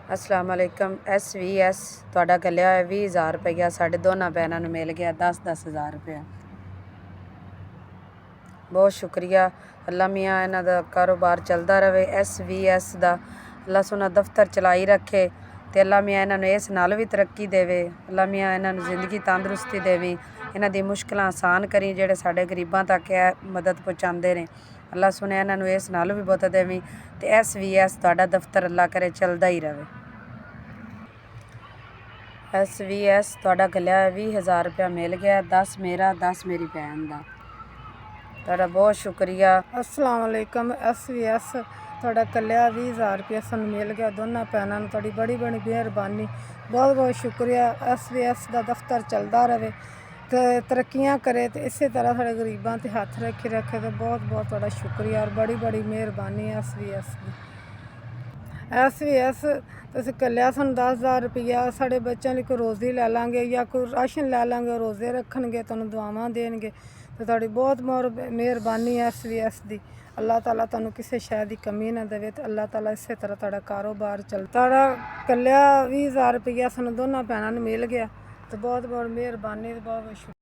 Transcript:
अस्सलाम वालेकुम। SVS ਤੁਹਾਡਾ ਕੱਲਿਆ ਹੋਇਆ 20,000 ਰੁਪਇਆ ਸਾਡੇ ਦੋਨਾਂ ਭੈਣਾਂ ਨੂੰ ਮਿਲ ਗਿਆ। 10-10 ਹਜ਼ਾਰ ਰੁਪਇਆ। ਬਹੁਤ ਸ਼ੁਕਰੀਆ। ਅੱਲਾ ਮੀਆਂ ਇਹਨਾਂ ਦਾ ਕਾਰੋਬਾਰ ਚੱਲਦਾ ਰਹੇ। SVS ਦਾ ਅੱਲਾ ਸੋਹਣਾ ਦਫ਼ਤਰ ਚਲਾਈ ਰੱਖੇ ਤੇ ਅੱਲਾ ਮੀਆਂ ਇਹਨਾਂ ਨੂੰ ਇਸ ਨਾਲ ਵੀ ਤਰੱਕੀ ਦੇਵੇ। ਅੱਲਾ ਮੀਆਂ ਇਹਨਾਂ ਨੂੰ ਜ਼ਿੰਦਗੀ ਤੰਦਰੁਸਤੀ ਦੇਵੇ। ਇਹਨਾਂ ਦੀ ਮੁਸ਼ਕਿਲਾਂ ਆਸਾਨ ਕਰੀ ਜਿਹੜੇ ਸਾਡੇ ਗਰੀਬਾਂ ਤੱਕ ਇਹ ਮਦਦ ਪਹੁੰਚਾਉਂਦੇ ਨੇ। ਅੱਲਾ ਸੁਣਿਆ ਇਹਨਾਂ ਨੂੰ ਇਸ ਨਾਲ ਵੀ ਬਹੁਤ ਦੇਵੀਂ ਤੇ SVS ਤੁਹਾਡਾ ਦਫ਼ਤਰ ਅੱਲਾ ਕਰੇ ਚੱਲਦਾ ਹੀ ਰਹੇ। SVS ਤੁਹਾਡਾ ਕੱਲਿਆ 20,000 ਰੁਪਇਆ ਮਿਲ ਗਿਆ। 10 ਮੇਰਾ 10 ਮੇਰੀ ਭੈਣ ਦਾ। ਤੁਹਾਡਾ ਬਹੁਤ ਸ਼ੁਕਰੀਆ। अस्सलाम वालेकुम। SVS ਤੁਹਾਡਾ ਕੱਲਿਆ 20,000 ਰੁਪਇਆ ਸਾਨੂੰ ਮਿਲ ਗਿਆ ਦੋਨਾਂ ਭੈਣਾਂ ਨੂੰ। ਤੁਹਾਡੀ ਬੜੀ ਬੜੀ ਮਿਹਰਬਾਨੀ। ਬਹੁਤ ਬਹੁਤ ਸ਼ੁਕਰੀਆ। SVS ਦਾ ਦਫ਼ਤਰ ਚੱਲਦਾ ਰਹੇ ਤੇ ਤਰੱਕੀਆਂ ਕਰੇ ਤੇ ਇਸੇ ਤਰ੍ਹਾਂ ਸਾਡੇ ਗਰੀਬਾਂ 'ਤੇ ਹੱਥ ਰੱਖੇ ਤੇ ਬਹੁਤ ਬਹੁਤ ਤੁਹਾਡਾ ਸ਼ੁਕਰੀਆ ਔਰ ਬੜੀ ਬੜੀ ਮਿਹਰਬਾਨੀ SVS ਦੀ। SVS ਤੁਸੀਂ ਕੱਲਿਆ ਸਾਨੂੰ 10,000 ਰੁਪਇਆ ਸਾਡੇ ਬੱਚਿਆਂ ਲਈ ਕੋਈ ਰੋਜ਼ੀ ਲੈ ਲਾਂਗੇ ਜਾਂ ਕੋਈ ਰਾਸ਼ਨ ਲੈ ਲਾਂਗੇ, ਰੋਜ਼ੇ ਰੱਖਣਗੇ, ਤੁਹਾਨੂੰ ਦੁਆਵਾਂ ਦੇਣਗੇ ਤੇ ਤੁਹਾਡੀ ਬਹੁਤ ਮਿਹਰਬਾਨੀ SVS ਦੀ। ਅੱਲਾਹ ਤਾਲਾ ਤੁਹਾਨੂੰ ਕਿਸੇ ਸ਼ੈ ਦੀ ਕਮੀ ਨਾ ਦੇਵੇ ਤੇ ਅੱਲਾਹ ਤਾਲਾ ਇਸੇ ਤਰ੍ਹਾਂ ਤੁਹਾਡਾ ਕਾਰੋਬਾਰ ਚੱਲ। ਤੁਹਾਡਾ ਕੱਲਿਆ 20,000 ਰੁਪਇਆ ਸਾਨੂੰ ਦੋਨਾਂ ਭੈਣਾਂ ਨੂੰ ਮਿਲ ਗਿਆ ਤੇ ਬਹੁਤ ਬਹੁਤ ਮਿਹਰਬਾਨੀ ਤੇ ਬਹੁਤ ਬਹੁਤ ਸ਼ੁਕਰੀਆ।